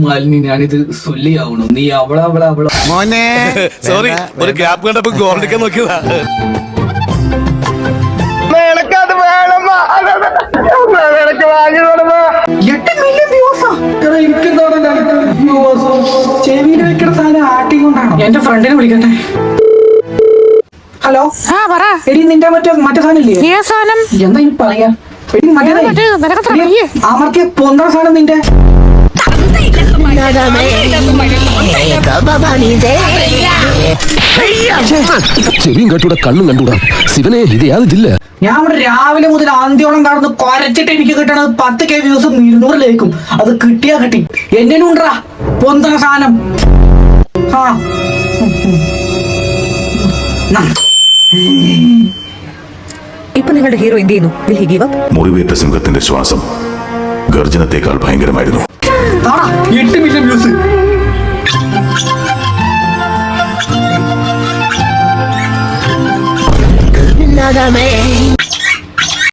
മാലിനി ഞാനിത് ചൊല്ലിയാവണം. നീ അവളെ മോനെ സോറി, ഒരു ഗ്യാപ്പ് കണ്ടപ്പോ ഗോൾഡിക്കാൻ നോക്കിയതാ. എന്റെ ഫ്രണ്ടിനെ വിളിക്കട്ടെ. ഹലോ, എടി നിന്റെ മറ്റേ സാധനം ഇല്ലേ? എന്താ ഈ പറയാ? അമർത്തിയ പൊന്തറ സാധനം നിന്റെ ചെവിയും കണ്ടൂടാ കണ്ണും കണ്ടൂടാ. ശിവനെ ഇത് യാതില്ല. ഞാൻ ഇവിടെ രാവിലെ മുതൽ ആന്തിയോളം കടന്ന് കൊരച്ചിട്ട് എനിക്ക് കിട്ടണത് 10K വ്യൂസും 200 ലൈക്കും. അത് കിട്ടിയാ കിട്ടി. എന്നെ ഉണ്ടാ പൊന്തറ സാധനം. ഇപ്പൊ നിങ്ങളുടെ ഹീറോ എന്ത് ചെയ്യുന്നു? മുറിവേറ്റ സിംഹത്തിന്റെ ശ്വാസം ഗർജനത്തെക്കാൾ ഭയങ്കരമായിരുന്നു. 8 മില്യൺ വ്യൂസ്. Nada me